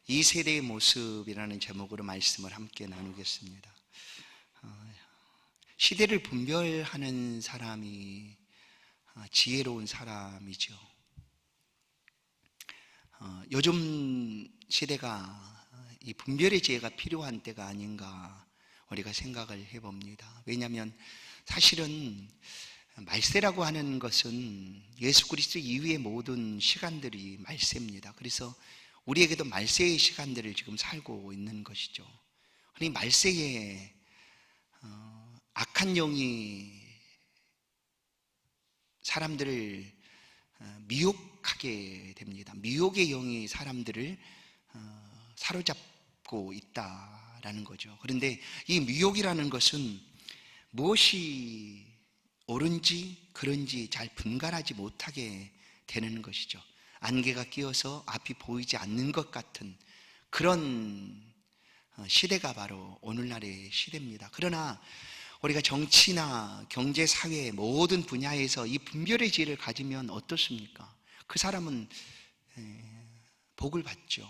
이 세대의 모습이라는 제목으로 말씀을 함께 나누겠습니다. 시대를 분별하는 사람이 지혜로운 사람이죠. 요즘 시대가 이 분별의 지혜가 필요한 때가 아닌가 우리가 생각을 해봅니다. 왜냐하면 사실은 말세라고 하는 것은 예수 그리스도 이후의 모든 시간들이 말세입니다. 그래서 우리에게도 말세의 시간들을 지금 살고 있는 것이죠. 그러니 말세에 악한 영이 사람들을 미혹하게 됩니다. 미혹의 영이 사람들을 사로잡고 있다라는 거죠. 그런데 이 미혹이라는 것은 무엇이 옳은지 그른지 잘 분간하지 못하게 되는 것이죠. 안개가 끼어서 앞이 보이지 않는 것 같은 그런 시대가 바로 오늘날의 시대입니다. 그러나 우리가 정치나 경제, 사회 모든 분야에서 이 분별의 지혜를 가지면 어떻습니까? 그 사람은 복을 받죠.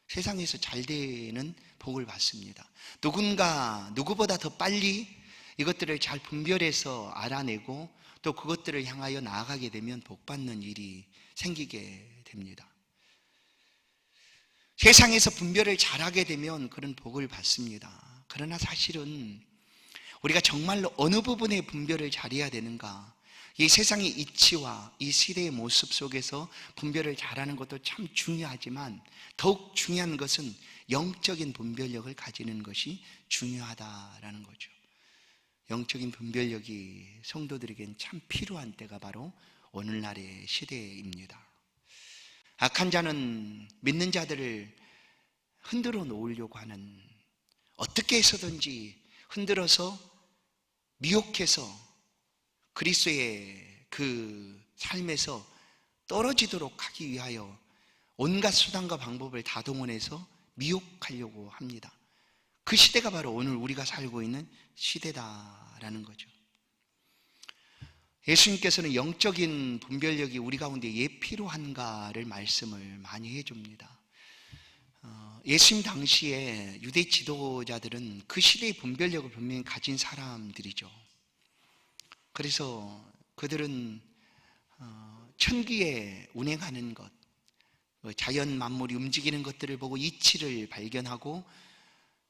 세상에서 잘 되는 복을 받습니다. 누구보다 더 빨리 이것들을 잘 분별해서 알아내고 또 그것들을 향하여 나아가게 되면 복받는 일이 생기게 됩니다. 세상에서 분별을 잘하게 되면 그런 복을 받습니다. 그러나 사실은 우리가 정말로 어느 부분의 분별을 잘해야 되는가? 이 세상의 이치와 이 시대의 모습 속에서 분별을 잘하는 것도 참 중요하지만 더욱 중요한 것은 영적인 분별력을 가지는 것이 중요하다라는 거죠. 영적인 분별력이 성도들에겐 참 필요한 때가 바로 오늘날의 시대입니다. 악한 자는 믿는 자들을 흔들어 놓으려고 하는, 어떻게 해서든지 흔들어서 미혹해서 그리스도의 그 삶에서 떨어지도록 하기 위하여 온갖 수단과 방법을 다 동원해서 미혹하려고 합니다. 그 시대가 바로 오늘 우리가 살고 있는 시대다라는 거죠. 예수님께서는 영적인 분별력이 우리 가운데 왜 필요한가를 말씀을 많이 해줍니다. 예수님 당시에 유대 지도자들은 그 시대의 분별력을 분명히 가진 사람들이죠. 그래서 그들은 천기에 운행하는 것, 자연 만물이 움직이는 것들을 보고 이치를 발견하고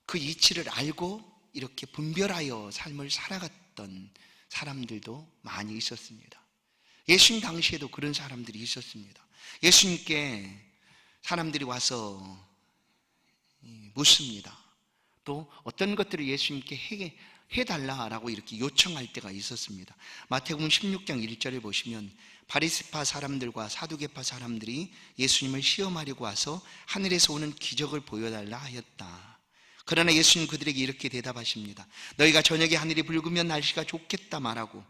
그 이치를 알고 이렇게 분별하여 삶을 살아갔던 사람들도 많이 있었습니다. 예수님 당시에도 그런 사람들이 있었습니다. 예수님께 사람들이 와서 묻습니다. 또 어떤 것들을 예수님께 해달라라고 이렇게 요청할 때가 있었습니다. 마태복음 16장 1절에 보시면 바리새파 사람들과 사두개파 사람들이 예수님을 시험하려고 와서 하늘에서 오는 기적을 보여달라 하였다. 그러나 예수님 그들에게 이렇게 대답하십니다. 너희가 저녁에 하늘이 붉으면 날씨가 좋겠다 말하고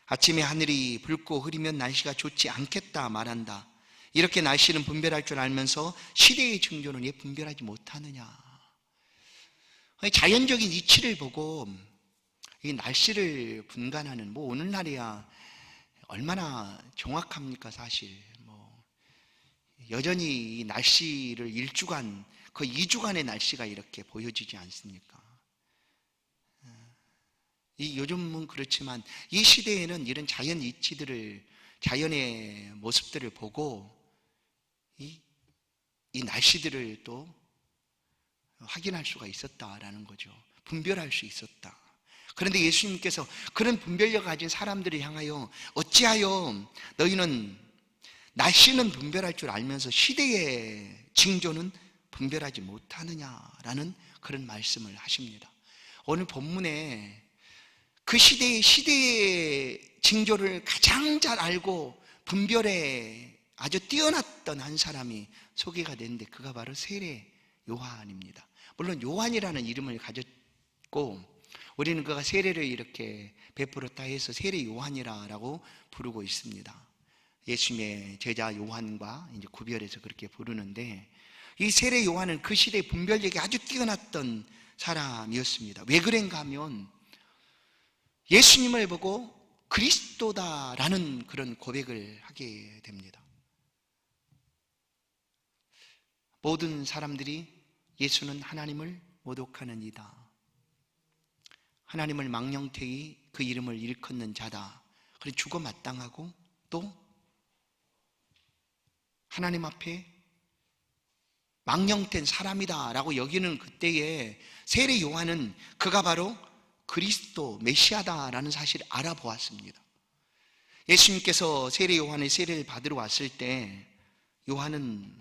아침에 하늘이 붉고 흐리면 날씨가 좋지 않겠다 말한다. 이렇게 날씨는 분별할 줄 알면서 시대의 징조는 왜 분별하지 못하느냐. 자연적인 이치를 보고 이 날씨를 분간하는, 오늘날이야 얼마나 정확합니까? 사실 여전히 이 날씨를 1주간, 거의 2주간의 날씨가 이렇게 보여지지 않습니까? 요즘은 그렇지만 이 시대에는 이런 자연 이치들을, 자연의 모습들을 보고 이 날씨들을 또 확인할 수가 있었다라는 거죠. 분별할 수 있었다. 그런데 예수님께서 그런 분별력을 가진 사람들을 향하여 어찌하여 너희는 날씨는 분별할 줄 알면서 시대의 징조는 분별하지 못하느냐라는 그런 말씀을 하십니다. 오늘 본문에 그 시대의 징조를 가장 잘 알고 분별에 아주 뛰어났던 한 사람이 소개가 되는데 그가 바로 세례 요한입니다. 물론 요한이라는 이름을 가졌고 우리는 그가 세례를 이렇게 베풀었다 해서 세례 요한이라고 부르고 있습니다. 예수님의 제자 요한과 이제 구별해서 그렇게 부르는데 이 세례 요한은 그 시대의 분별력이 아주 뛰어났던 사람이었습니다. 왜 그런가 하면 예수님을 보고 그리스도다라는 그런 고백을 하게 됩니다. 모든 사람들이 예수는 하나님을 모독하는 이다, 하나님을 망령되이 그 이름을 일컫는 자다, 그리고 죽어 마땅하고 또 하나님 앞에 망령된 사람이다 라고 여기는 그때에 세례 요한은 그가 바로 그리스도 메시아다라는 사실을 알아보았습니다. 예수님께서 세례 요한의 세례를 받으러 왔을 때 요한은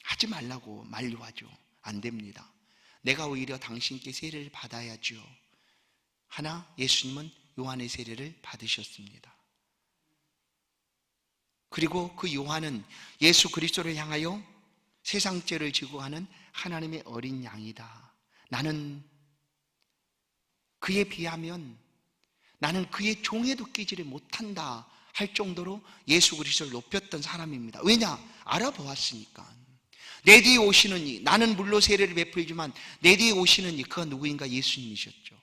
하지 말라고 만류하죠. 안 됩니다. 내가 오히려 당신께 세례를 받아야죠. 하나 예수님은 요한의 세례를 받으셨습니다. 그리고 그 요한은 예수 그리스도를 향하여 세상 죄를 지고 가는 하나님의 어린 양이다, 나는 그에 비하면 나는 그의 종에도 끼지를 못한다 할 정도로 예수 그리스도를 높였던 사람입니다. 왜냐? 알아보았으니까. 내 뒤에 오시는 이, 나는 물로 세례를 베풀지만 내 뒤에 오시는 이, 그가 누구인가? 예수님이셨죠.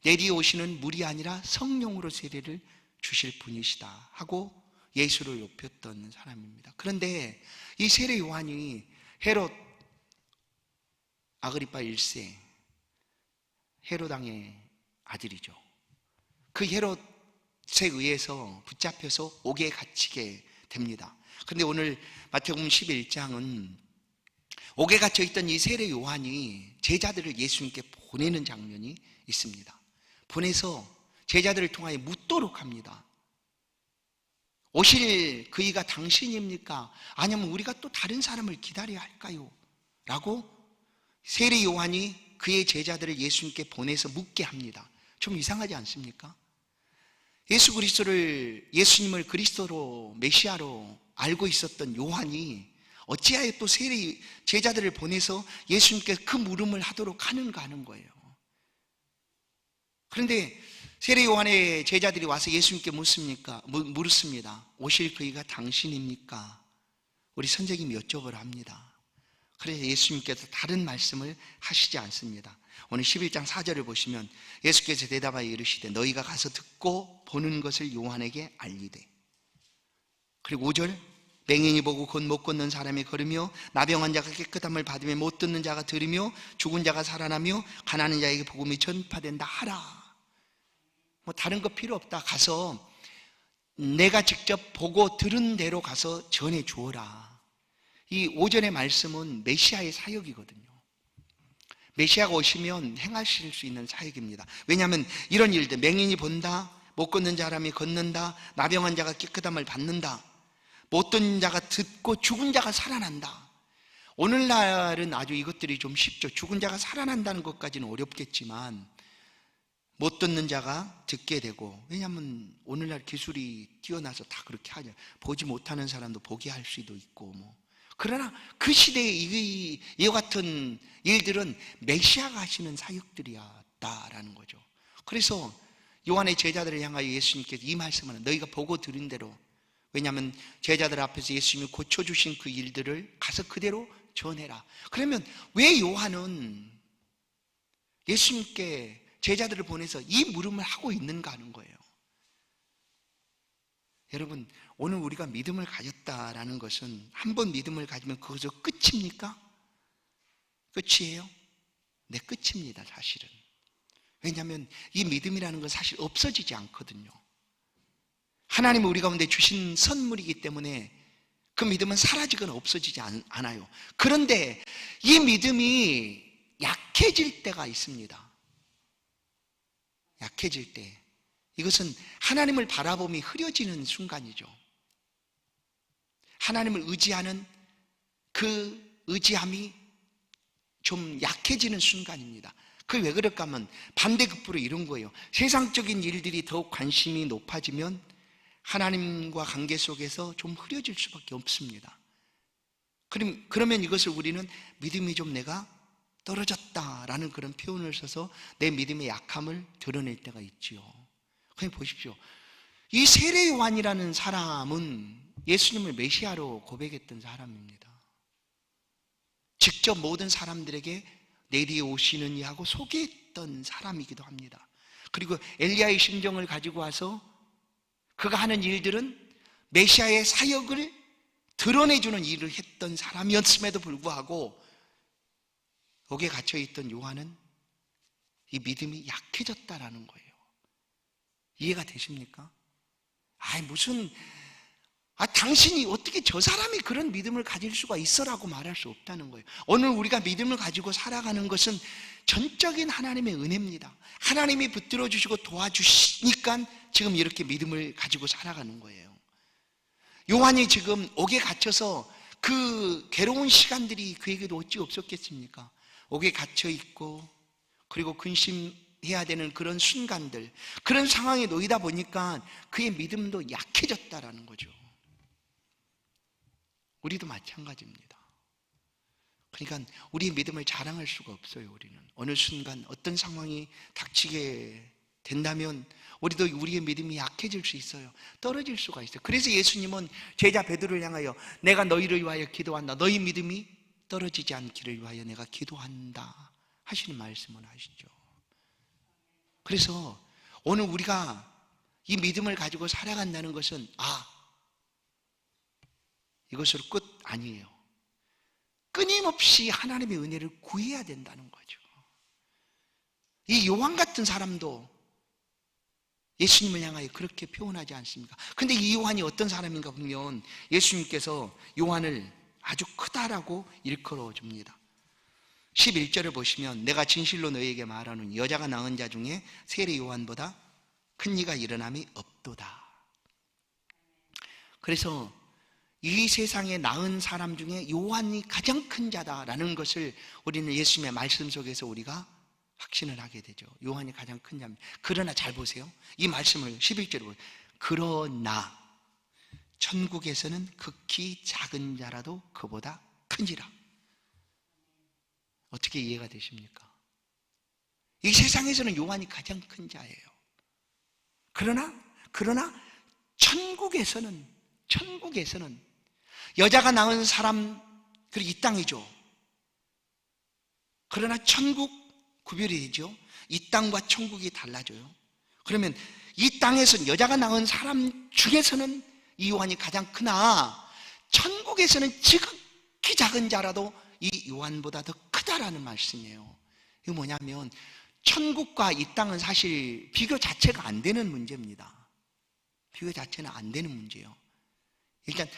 내 뒤에 오시는 물이 아니라 성령으로 세례를 주실 분이시다 하고 예수를 높였던 사람입니다. 그런데 이 세례 요한이 헤롯 아그리파 1세 헤롯 왕의 아들이죠. 그 헤롯에 의해서 붙잡혀서 옥에 갇히게 됩니다. 그런데 오늘 마태복음 11장은 옥에 갇혀 있던 이 세례 요한이 제자들을 예수님께 보내는 장면이 있습니다. 보내서 제자들을 통하여 묻도록 합니다. 오실 그이가 당신입니까? 아니면 우리가 또 다른 사람을 기다려야 할까요? 라고 세례 요한이 그의 제자들을 예수님께 보내서 묻게 합니다. 좀 이상하지 않습니까? 예수님을 그리스도로 메시아로 알고 있었던 요한이 어찌하여 또 제자들을 보내서 예수님께 그 물음을 하도록 하는가 하는 거예요. 그런데 세례 요한의 제자들이 와서 예수님께 물었습니다. 오실 그이가 당신입니까? 우리 선생님이 여쭤보라 합니다. 그래서 예수님께서 다른 말씀을 하시지 않습니다. 오늘 11장 4절을 보시면 예수께서 대답하여 이르시되 너희가 가서 듣고 보는 것을 요한에게 알리되. 그리고 5절 맹인이 보고 곧 못 걷는 사람이 걸으며 나병한 자가 깨끗함을 받으며 못 듣는 자가 들으며 죽은 자가 살아나며 가난한 자에게 복음이 전파된다 하라. 뭐 다른 거 필요 없다. 가서 내가 직접 보고 들은 대로 가서 전해 주어라. 이 5절의 말씀은 메시아의 사역이거든요. 메시아가 오시면 행하실 수 있는 사역입니다. 왜냐하면 이런 일들, 맹인이 본다, 못 걷는 사람이 걷는다, 나병한 자가 깨끗함을 받는다, 못 듣는 자가 듣고 죽은 자가 살아난다. 오늘날은 아주 이것들이 좀 쉽죠. 죽은 자가 살아난다는 것까지는 어렵겠지만 못 듣는 자가 듣게 되고, 왜냐하면 오늘날 기술이 뛰어나서 다 그렇게 하죠. 보지 못하는 사람도 보게 할 수도 있고 그러나 그 시대에 이와 같은 일들은 메시아가 하시는 사역들이었다라는 거죠. 그래서 요한의 제자들을 향하여 예수님께서 이 말씀을 하는, 너희가 보고 들은 대로, 왜냐하면 제자들 앞에서 예수님이 고쳐주신 그 일들을 가서 그대로 전해라. 그러면 왜 요한은 예수님께 제자들을 보내서 이 물음을 하고 있는가 하는 거예요. 여러분, 오늘 우리가 믿음을 가졌다라는 것은 한 번 믿음을 가지면 그것이 끝입니까? 끝이에요? 네, 끝입니다. 사실은. 왜냐하면 이 믿음이라는 건 사실 없어지지 않거든요. 하나님이 우리 가운데 주신 선물이기 때문에 그 믿음은 사라지거나 없어지지 않아요. 그런데 이 믿음이 약해질 때가 있습니다. 약해질 때, 이것은 하나님을 바라봄이 흐려지는 순간이죠. 하나님을 의지하는 그 의지함이 좀 약해지는 순간입니다. 그게 왜 그럴까 하면 반대급부로 이런 거예요. 세상적인 일들이 더욱 관심이 높아지면 하나님과 관계 속에서 좀 흐려질 수밖에 없습니다. 그러면 이것을 우리는 믿음이 좀 내가 떨어졌다라는 그런 표현을 써서 내 믿음의 약함을 드러낼 때가 있지요. 그냥 보십시오. 이 세례 요한이라는 사람은 예수님을 메시아로 고백했던 사람입니다. 직접 모든 사람들에게 내 뒤에 오시는 이 하고 소개했던 사람이기도 합니다. 그리고 엘리야의 심정을 가지고 와서 그가 하는 일들은 메시아의 사역을 드러내주는 일을 했던 사람이었음에도 불구하고 옥에 갇혀있던 요한은 이 믿음이 약해졌다라는 거예요. 이해가 되십니까? 당신이 어떻게 저 사람이 그런 믿음을 가질 수가 있어라고 말할 수 없다는 거예요. 오늘 우리가 믿음을 가지고 살아가는 것은 전적인 하나님의 은혜입니다. 하나님이 붙들어 주시고 도와주시니까 지금 이렇게 믿음을 가지고 살아가는 거예요. 요한이 지금 옥에 갇혀서 그 괴로운 시간들이 그에게도 어찌 없었겠습니까? 옥에 갇혀 있고 그리고 근심해야 되는 그런 순간들, 그런 상황에 놓이다 보니까 그의 믿음도 약해졌다라는 거죠. 우리도 마찬가지입니다. 그러니까 우리의 믿음을 자랑할 수가 없어요. 우리는 어느 순간 어떤 상황이 닥치게 된다면 우리도 우리의 믿음이 약해질 수 있어요. 떨어질 수가 있어요. 그래서 예수님은 제자 베드로를 향하여 내가 너희를 위하여 기도한다, 너희 믿음이 떨어지지 않기를 위하여 내가 기도한다 하시는 말씀을 하시죠. 그래서 오늘 우리가 이 믿음을 가지고 살아간다는 것은 이것으로 끝 아니에요. 끊임없이 하나님의 은혜를 구해야 된다는 거죠. 이 요한 같은 사람도 예수님을 향하여 그렇게 표현하지 않습니까? 근데 이 요한이 어떤 사람인가 보면 예수님께서 요한을 아주 크다라고 일컬어 줍니다. 11절을 보시면 내가 진실로 너희에게 말하는 여자가 낳은 자 중에 세례 요한보다 큰 이가 일어남이 없도다. 그래서 이 세상에 낳은 사람 중에 요한이 가장 큰 자다라는 것을 우리는 예수님의 말씀 속에서 우리가 확신을 하게 되죠. 요한이 가장 큰 자입니다. 그러나 잘 보세요. 이 말씀을 11절에 보세요. 그러나 천국에서는 극히 작은 자라도 그보다 큰지라. 어떻게 이해가 되십니까? 이 세상에서는 요한이 가장 큰 자예요. 그러나 천국에서는 여자가 낳은 사람, 그리고 이 땅이죠. 그러나 천국 구별이 되죠. 이 땅과 천국이 달라져요. 그러면 이 땅에서는 여자가 낳은 사람 중에서는 이 요한이 가장 크나 천국에서는 지극히 작은 자라도 이 요한보다 더 크다라는 말씀이에요. 이거 뭐냐면 천국과 이 땅은 사실 비교 자체가 안 되는 문제입니다. 비교 자체는 안 되는 문제예요. 일단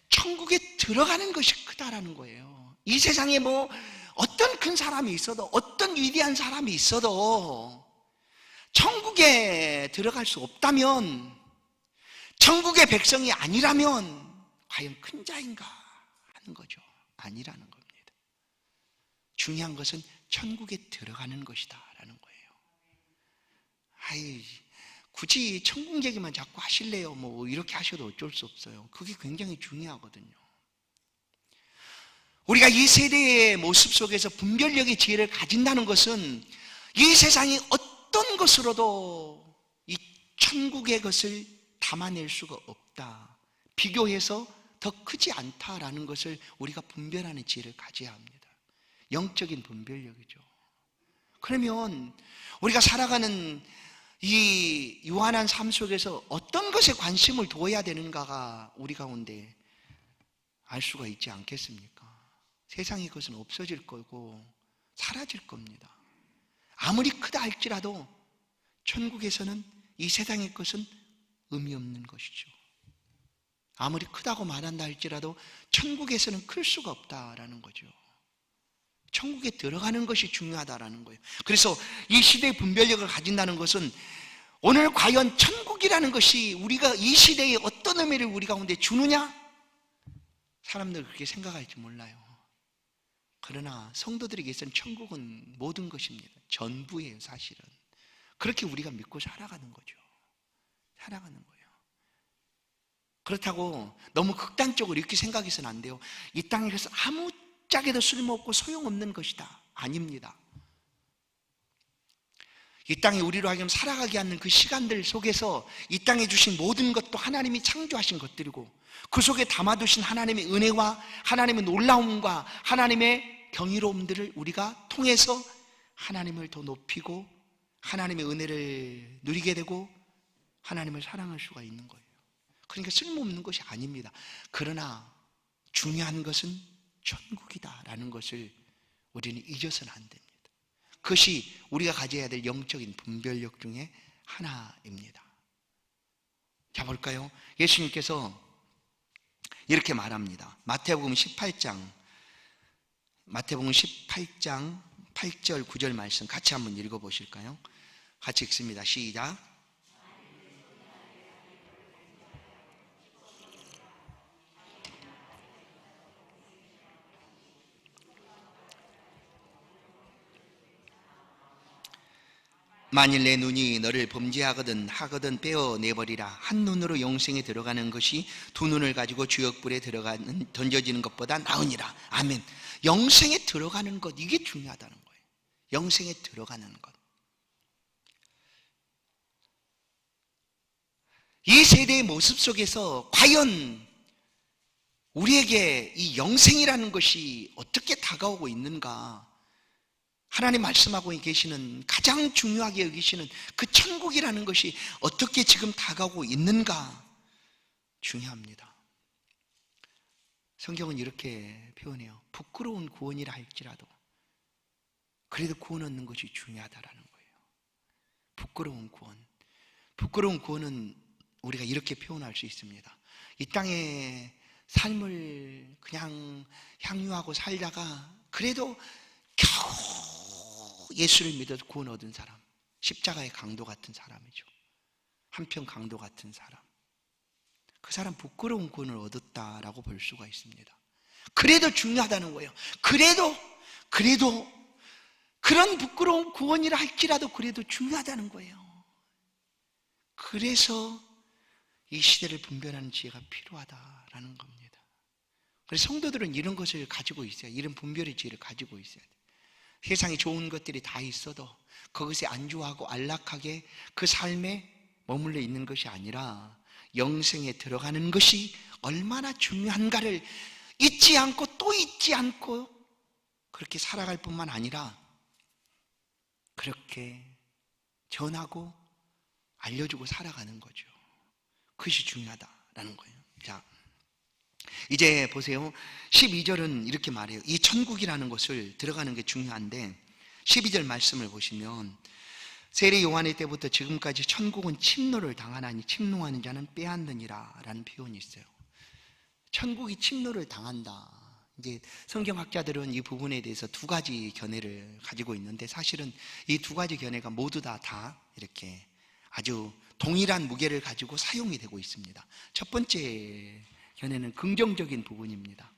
천국에 들어가는 것이 크다라는 거예요. 이 세상에 뭐 어떤 큰 사람이 있어도, 어떤 위대한 사람이 있어도 천국에 들어갈 수 없다면, 천국의 백성이 아니라면 과연 큰 자인가 하는 거죠. 아니라는 겁니다. 중요한 것은 천국에 들어가는 것이다 라는 거예요. 굳이 천국 얘기만 자꾸 하실래요? 뭐 이렇게 하셔도 어쩔 수 없어요. 그게 굉장히 중요하거든요. 우리가 이 세대의 모습 속에서 분별력의 지혜를 가진다는 것은 이 세상이 어떤 것으로도 이 천국의 것을 담아낼 수가 없다, 비교해서 더 크지 않다라는 것을 우리가 분별하는 지혜를 가져야 합니다. 영적인 분별력이죠. 그러면 우리가 살아가는 이 유한한 삶 속에서 어떤 것에 관심을 두어야 되는가가 우리 가운데 알 수가 있지 않겠습니까? 세상의 것은 없어질 거고 사라질 겁니다. 아무리 크다 할지라도 천국에서는 이 세상의 것은 의미 없는 것이죠. 아무리 크다고 말한다 할지라도 천국에서는 클 수가 없다라는 거죠. 천국에 들어가는 것이 중요하다라는 거예요. 그래서 이 시대의 분별력을 가진다는 것은 오늘 과연 천국이라는 것이 우리가 이 시대에 어떤 의미를 우리 가운데 주느냐? 사람들 그렇게 생각할지 몰라요. 그러나 성도들에게서는 천국은 모든 것입니다. 전부예요, 사실은. 그렇게 우리가 믿고 살아가는 거죠. 살아가는 거예요. 그렇다고 너무 극단적으로 이렇게 생각해서는 안 돼요. 이 땅에서 아무짝에도 쓸모없고 소용없는 것이다. 아닙니다. 이 땅에 우리로 하여금 살아가게 하는 그 시간들 속에서 이 땅에 주신 모든 것도 하나님이 창조하신 것들이고 그 속에 담아두신 하나님의 은혜와 하나님의 놀라움과 하나님의 경이로움들을 우리가 통해서 하나님을 더 높이고 하나님의 은혜를 누리게 되고 하나님을 사랑할 수가 있는 거예요. 그러니까 쓸모없는 것이 아닙니다. 그러나 중요한 것은 천국이다라는 것을 우리는 잊어서는 안 됩니다. 그것이 우리가 가져야 될 영적인 분별력 중에 하나입니다. 자, 볼까요? 예수님께서 이렇게 말합니다. 마태복음 18장 8절 9절 말씀 같이 한번 읽어보실까요? 같이 읽습니다. 시작. 만일 내 눈이 너를 범죄하거든 빼어내버리라. 한 눈으로 영생에 들어가는 것이 두 눈을 가지고 주역불에 던져지는 것보다 나으니라. 아멘. 영생에 들어가는 것, 이게 중요하다는 거예요. 영생에 들어가는 것. 이 세대의 모습 속에서 과연 우리에게 이 영생이라는 것이 어떻게 다가오고 있는가? 하나님 말씀하고 계시는 가장 중요하게 여기시는 그 천국이라는 것이 어떻게 지금 다가오고 있는가 중요합니다. 성경은 이렇게 표현해요. 부끄러운 구원이라 할지라도 그래도 구원 얻는 것이 중요하다라는 거예요. 부끄러운 구원. 부끄러운 구원은 우리가 이렇게 표현할 수 있습니다. 이 땅에 삶을 그냥 향유하고 살다가 그래도 겨우 예수를 믿어서 구원 얻은 사람, 십자가의 강도 같은 사람이죠. 한편 강도 같은 사람. 그 사람 부끄러운 구원을 얻었다라고 볼 수가 있습니다. 그래도 중요하다는 거예요. 그래도 그런 부끄러운 구원이라 할지라도 그래도 중요하다는 거예요. 그래서 이 시대를 분별하는 지혜가 필요하다라는 겁니다. 그래서 성도들은 이런 것을 가지고 있어야, 이런 분별의 지혜를 가지고 있어야 돼요. 세상에 좋은 것들이 다 있어도 그것에 안주하고 안락하게 그 삶에 머물러 있는 것이 아니라 영생에 들어가는 것이 얼마나 중요한가를 잊지 않고 또 잊지 않고 그렇게 살아갈 뿐만 아니라 그렇게 전하고 알려주고 살아가는 거죠. 그것이 중요하다라는 거예요. 자, 이제 보세요. 12절은 이렇게 말해요. 이 천국이라는 것을 들어가는 게 중요한데 12절 말씀을 보시면 세례 요한의 때부터 지금까지 천국은 침노를 당하나니 침노하는 자는 빼앗느니라 라는 표현이 있어요. 천국이 침노를 당한다. 이제 성경학자들은 이 부분에 대해서 두 가지 견해를 가지고 있는데 사실은 이 두 가지 견해가 모두 다 이렇게 아주 동일한 무게를 가지고 사용이 되고 있습니다. 첫 번째 견해는 긍정적인 부분입니다.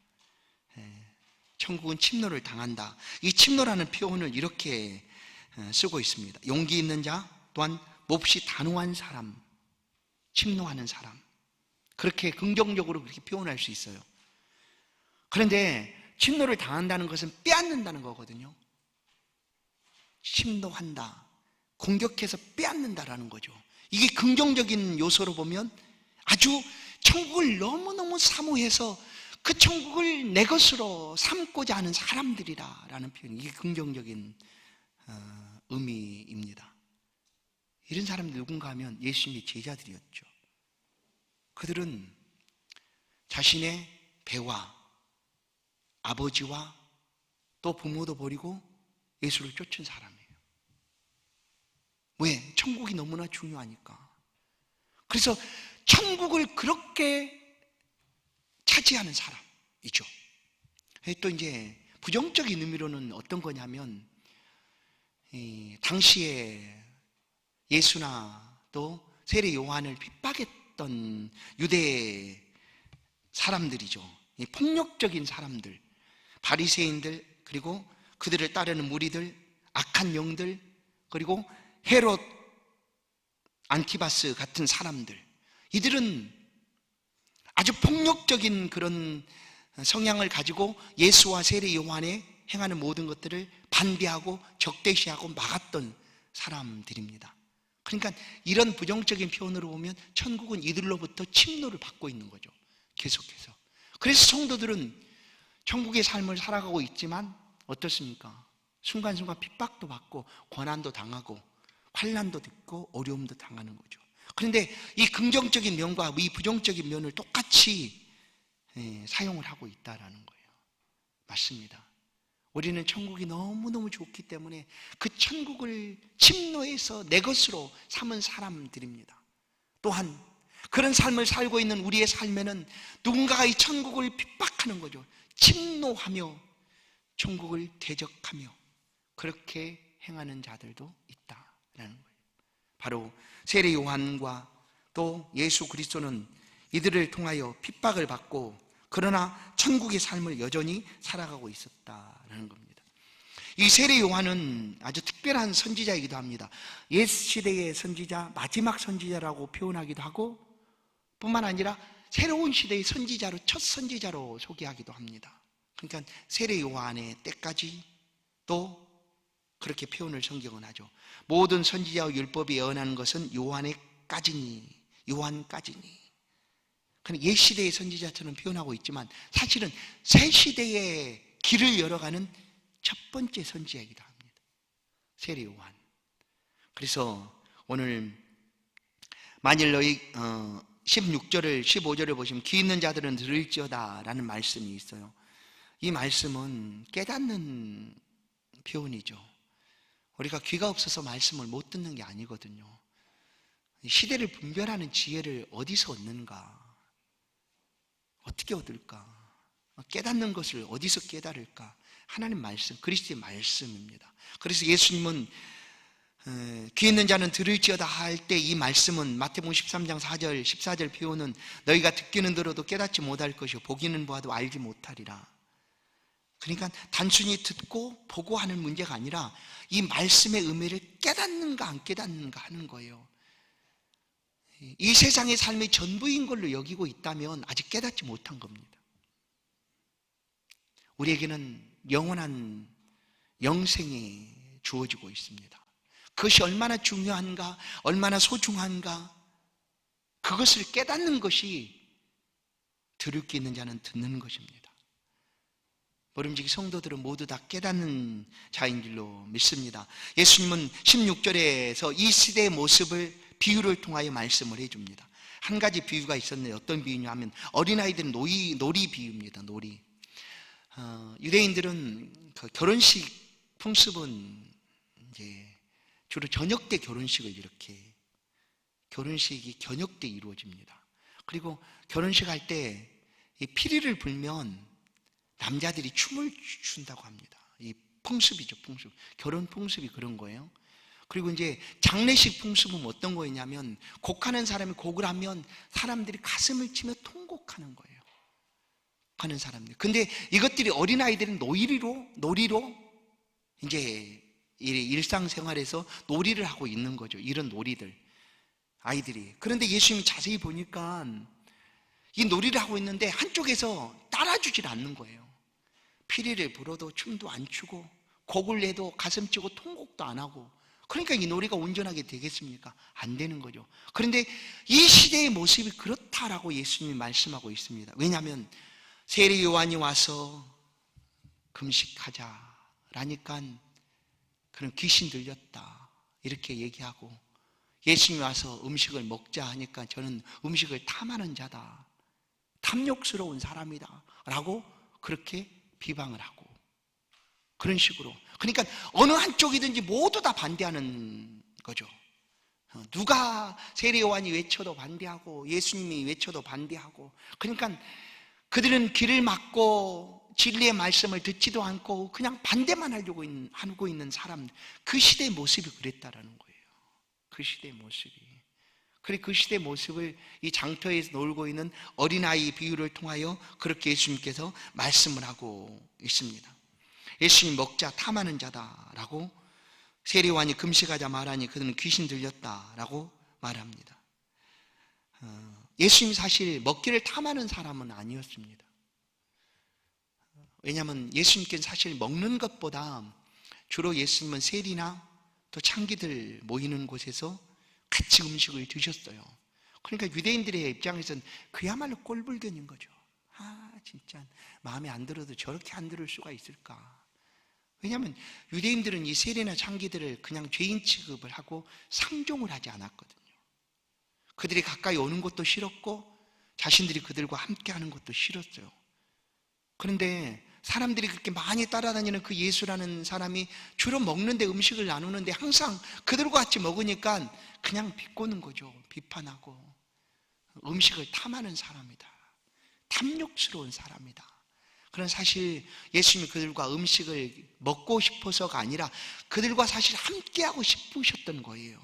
천국은 침노를 당한다. 이 침노라는 표현을 이렇게 쓰고 있습니다. 용기 있는 자 또한 몹시 단호한 사람, 침노하는 사람, 그렇게 긍정적으로 그렇게 표현할 수 있어요. 그런데 침노를 당한다는 것은 빼앗는다는 거거든요. 침노한다, 공격해서 빼앗는다라는 거죠. 이게 긍정적인 요소로 보면 아주 천국을 너무너무 사모해서 그 천국을 내 것으로 삼고자 하는 사람들이라는 표현, 이게 긍정적인 의미입니다. 이런 사람들 누군가 하면 예수님의 제자들이었죠. 그들은 자신의 배와 아버지와 또 부모도 버리고 예수를 쫓은 사람이에요. 왜? 천국이 너무나 중요하니까. 그래서 천국을 그렇게 차지하는 사람이죠. 또 이제 부정적인 의미로는 어떤 거냐면 당시에 예수나 또 세례 요한을 핍박했던 유대 사람들이죠. 폭력적인 사람들, 바리새인들, 그리고 그들을 따르는 무리들, 악한 영들, 그리고 헤롯, 안티바스 같은 사람들, 이들은 아주 폭력적인 그런 성향을 가지고 예수와 세례 요한에 행하는 모든 것들을 반대하고 적대시하고 막았던 사람들입니다. 그러니까 이런 부정적인 표현으로 보면 천국은 이들로부터 침노를 받고 있는 거죠. 계속해서. 그래서 성도들은 천국의 삶을 살아가고 있지만 어떻습니까? 순간순간 핍박도 받고 고난도 당하고 환난도 듣고 어려움도 당하는 거죠. 그런데 이 긍정적인 면과 이 부정적인 면을 똑같이 사용을 하고 있다라는 거예요. 맞습니다. 우리는 천국이 너무너무 좋기 때문에 그 천국을 침노해서 내 것으로 삼은 사람들입니다. 또한 그런 삶을 살고 있는 우리의 삶에는 누군가가 이 천국을 핍박하는 거죠. 침노하며 천국을 대적하며 그렇게 행하는 자들도 있다라는 거예요. 바로 세례 요한과 또 예수 그리스도는 이들을 통하여 핍박을 받고 그러나 천국의 삶을 여전히 살아가고 있었다라는 겁니다. 이 세례 요한은 아주 특별한 선지자이기도 합니다. 옛 시대의 선지자, 마지막 선지자라고 표현하기도 하고 뿐만 아니라 새로운 시대의 선지자로, 첫 선지자로 소개하기도 합니다. 그러니까 세례 요한의 때까지 또 그렇게 표현을 성경은 하죠. 모든 선지자와 율법이 예언하는 것은 요한까지니. 그러니까 옛 시대의 선지자처럼 표현하고 있지만 사실은 새 시대의 길을 열어가는 첫 번째 선지자이기도 합니다. 세례 요한. 그래서 오늘 만일 너희 16절을 15절을 보시면 귀 있는 자들은 들을지어다 라는 말씀이 있어요. 이 말씀은 깨닫는 표현이죠. 우리가 귀가 없어서 말씀을 못 듣는 게 아니거든요. 시대를 분별하는 지혜를 어디서 얻는가? 어떻게 얻을까? 깨닫는 것을 어디서 깨달을까? 하나님 말씀, 그리스도의 말씀입니다. 그래서 예수님은 귀 있는 자는 들을지어다 할 때 이 말씀은 마태복음 13장 4절 14절 표현은 너희가 듣기는 들어도 깨닫지 못할 것이요 보기는 보아도 알지 못하리라. 그러니까 단순히 듣고 보고 하는 문제가 아니라 이 말씀의 의미를 깨닫는가 안 깨닫는가 하는 거예요. 이 세상의 삶이 전부인 걸로 여기고 있다면 아직 깨닫지 못한 겁니다. 우리에게는 영원한 영생이 주어지고 있습니다. 그것이 얼마나 중요한가, 얼마나 소중한가, 그것을 깨닫는 것이 들을 게 있는 자는 듣는 것입니다. 모름지기 성도들은 모두 다 깨닫는 자인 줄로 믿습니다. 예수님은 16절에서 이 시대의 모습을 비유를 통하여 말씀을 해줍니다. 한 가지 비유가 있었는데 어떤 비유냐 하면 어린아이들은 놀이 비유입니다. 놀이. 유대인들은 그 결혼식 풍습은 이제 주로 저녁 때 결혼식을 이렇게 결혼식이 저녁 때 이루어집니다. 그리고 결혼식 할 때 이 피리를 불면 남자들이 춤을 춘다고 합니다. 이 풍습이죠, 풍습. 결혼 풍습이 그런 거예요. 그리고 이제 장례식 풍습은 어떤 거였냐면 곡하는 사람이 곡을 하면 사람들이 가슴을 치며 통곡하는 거예요. 하는 사람들. 근데 이것들이 어린아이들은 놀이로 이제 일상생활에서 놀이를 하고 있는 거죠. 이런 놀이들. 아이들이. 그런데 예수님이 자세히 보니까 이 놀이를 하고 있는데 한쪽에서 따라주질 않는 거예요. 피리를 불어도 춤도 안 추고 곡을 내도 가슴 치고 통곡도 안 하고 그러니까 이 놀이가 온전하게 되겠습니까? 안 되는 거죠. 그런데 이 시대의 모습이 그렇다라고 예수님이 말씀하고 있습니다. 왜냐하면 세례 요한이 와서 금식하자라니까 그런 귀신 들렸다 이렇게 얘기하고 예수님이 와서 음식을 먹자 하니까 저는 음식을 탐하는 자다, 탐욕스러운 사람이다 라고 그렇게 비방을 하고 그런 식으로, 그러니까 어느 한쪽이든지 모두 다 반대하는 거죠. 누가 세례 요한이 외쳐도 반대하고 예수님이 외쳐도 반대하고, 그러니까 그들은 귀를 막고 진리의 말씀을 듣지도 않고 그냥 반대만 하고 있는 사람, 그 시대의 모습이 그랬다라는 거예요. 그 시대의 모습이. 그래, 그 시대의 모습을 이 장터에서 놀고 있는 어린아이 비유를 통하여 그렇게 예수님께서 말씀을 하고 있습니다. 예수님 먹자 탐하는 자다라고, 세례 요한이 금식하자 말하니 그들은 귀신 들렸다라고 말합니다. 예수님이 사실 먹기를 탐하는 사람은 아니었습니다. 왜냐하면 예수님께는 사실 먹는 것보다 주로 예수님은 세리나 또 창기들 모이는 곳에서 같이 음식을 드셨어요. 그러니까 유대인들의 입장에서는 그야말로 꼴불견인 거죠. 진짜 마음에 안 들어도 저렇게 안 들을 수가 있을까. 왜냐하면 유대인들은 이 세리나 창기들을 그냥 죄인 취급을 하고 상종을 하지 않았거든요. 그들이 가까이 오는 것도 싫었고 자신들이 그들과 함께하는 것도 싫었어요. 그런데 사람들이 그렇게 많이 따라다니는 그 예수라는 사람이 주로 먹는데, 음식을 나누는데 항상 그들과 같이 먹으니까 그냥 비꼬는 거죠. 비판하고. 음식을 탐하는 사람이다, 탐욕스러운 사람이다. 그런 사실 예수님이 그들과 음식을 먹고 싶어서가 아니라 그들과 사실 함께하고 싶으셨던 거예요.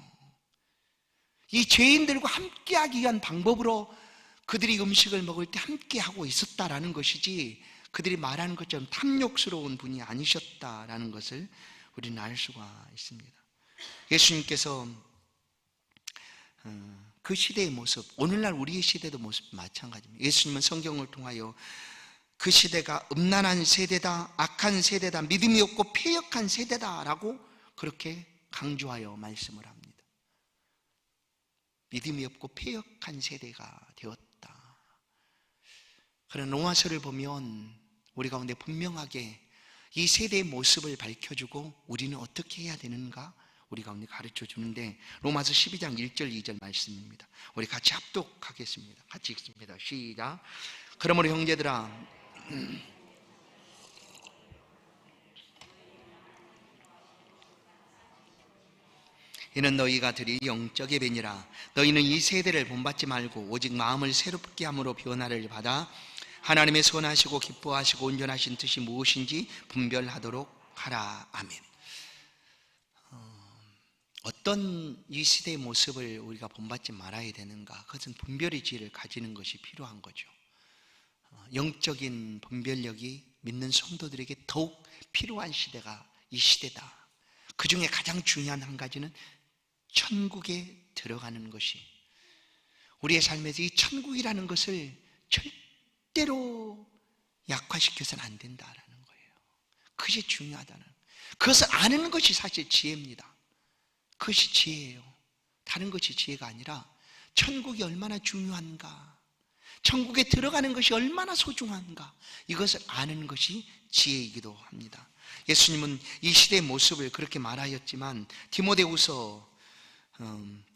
이 죄인들과 함께하기 위한 방법으로 그들이 음식을 먹을 때 함께하고 있었다라는 것이지, 그들이 말하는 것처럼 탐욕스러운 분이 아니셨다라는 것을 우리는 알 수가 있습니다. 예수님께서 그 시대의 모습, 오늘날 우리의 시대도 모습 마찬가지입니다. 예수님은 성경을 통하여 그 시대가 음란한 세대다, 악한 세대다, 믿음이 없고 패역한 세대다라고 그렇게 강조하여 말씀을 합니다. 믿음이 없고 패역한 세대가 되었다. 그런 로마서를 보면 우리 가운데 분명하게 이 세대의 모습을 밝혀주고 우리는 어떻게 해야 되는가 우리 가운데 가르쳐 주는데, 로마서 12장 1절 2절 말씀입니다. 우리 같이 합독하겠습니다. 같이 읽습니다. 시작. 그러므로 형제들아, 이는 너희가 들이 영적의 뱀이라. 너희는 이 세대를 본받지 말고 오직 마음을 새롭게 함으로 변화를 받아 하나님의 선하시고 기뻐하시고 온전하신 뜻이 무엇인지 분별하도록 하라. 아멘. 어떤 이 시대의 모습을 우리가 본받지 말아야 되는가? 그것은 분별의 지혜를 가지는 것이 필요한 거죠. 영적인 분별력이 믿는 성도들에게 더욱 필요한 시대가 이 시대다. 그 중에 가장 중요한 한 가지는 천국에 들어가는 것이, 우리의 삶에서 이 천국이라는 것을 절대로 약화시켜서는 안 된다라는 거예요. 그것이 중요하다는, 그것을 아는 것이 사실 지혜입니다. 그것이 지혜예요. 다른 것이 지혜가 아니라 천국이 얼마나 중요한가, 천국에 들어가는 것이 얼마나 소중한가, 이것을 아는 것이 지혜이기도 합니다. 예수님은 이 시대의 모습을 그렇게 말하였지만, 디모데후서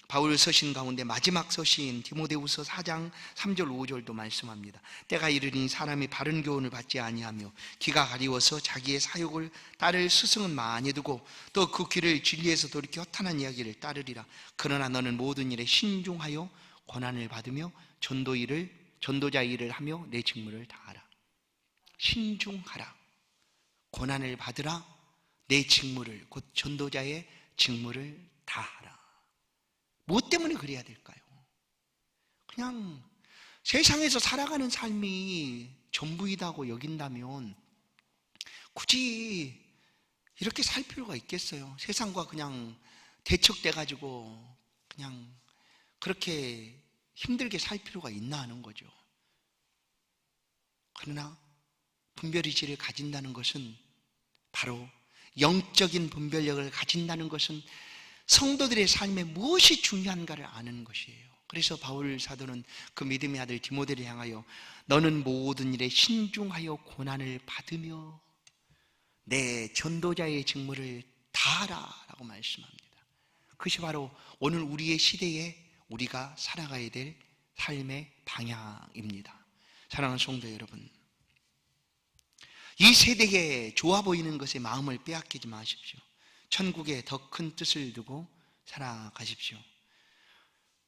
바울 서신 가운데 마지막 서신 디모데후서 4장 3절 5절도 말씀합니다. 때가 이르니 사람이 바른 교훈을 받지 아니하며 귀가 가리워서 자기의 사욕을 따를 스승은 많이 두고 또 그 귀를 진리에서 돌이켜 허탄한 이야기를 따르리라. 그러나 너는 모든 일에 신중하여 고난을 받으며 전도자 일을 하며 내 직무를 다하라. 신중하라, 고난을 받으라, 내 직무를, 곧 전도자의 직무를 다하라. 무엇 때문에 그래야 될까요? 그냥 세상에서 살아가는 삶이 전부이다고 여긴다면 굳이 이렇게 살 필요가 있겠어요? 세상과 그냥 대척돼가지고 그냥 그렇게 힘들게 살 필요가 있나 하는 거죠. 그러나 분별의 지혜를 가진다는 것은, 바로 영적인 분별력을 가진다는 것은 성도들의 삶에 무엇이 중요한가를 아는 것이에요. 그래서 바울 사도는 그 믿음의 아들 디모데를 향하여 너는 모든 일에 신중하여 고난을 받으며 내 전도자의 직무를 다하라 라고 말씀합니다. 그것이 바로 오늘 우리의 시대에 우리가 살아가야 될 삶의 방향입니다. 사랑하는 성도 여러분, 이 세대에 좋아 보이는 것에 마음을 빼앗기지 마십시오. 천국에 더 큰 뜻을 두고 살아가십시오.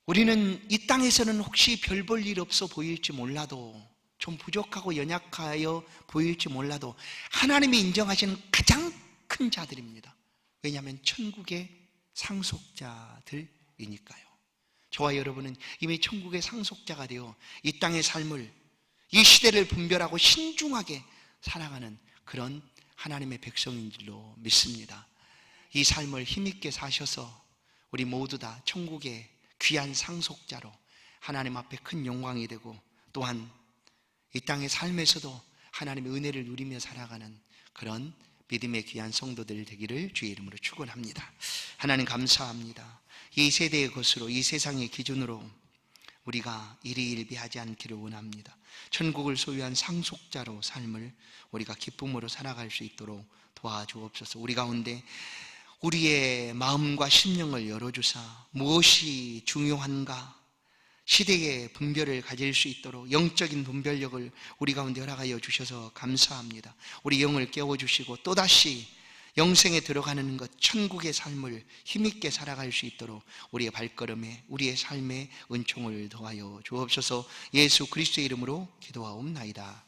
우리는 이 땅에서는 혹시 별 볼 일 없어 보일지 몰라도, 좀 부족하고 연약하여 보일지 몰라도 하나님이 인정하시는 가장 큰 자들입니다. 왜냐하면 천국의 상속자들이니까요. 저와 여러분은 이미 천국의 상속자가 되어 이 땅의 삶을, 이 시대를 분별하고 신중하게 살아가는 그런 하나님의 백성인 줄로 믿습니다. 이 삶을 힘있게 사셔서 우리 모두 다 천국의 귀한 상속자로 하나님 앞에 큰 영광이 되고, 또한 이 땅의 삶에서도 하나님의 은혜를 누리며 살아가는 그런 믿음의 귀한 성도들 되기를 주의 이름으로 축원합니다. 하나님 감사합니다. 이 세대의 것으로, 이 세상의 기준으로 우리가 일희일비하지 않기를 원합니다. 천국을 소유한 상속자로 삶을 우리가 기쁨으로 살아갈 수 있도록 도와주옵소서. 우리 가운데 우리의 마음과 심령을 열어주사 무엇이 중요한가, 시대의 분별을 가질 수 있도록 영적인 분별력을 우리 가운데 허락하여 주셔서 감사합니다. 우리 영을 깨워주시고 또다시 영생에 들어가는 것, 천국의 삶을 힘있게 살아갈 수 있도록 우리의 발걸음에, 우리의 삶에 은총을 더하여 주옵소서. 예수 그리스도의 이름으로 기도하옵나이다.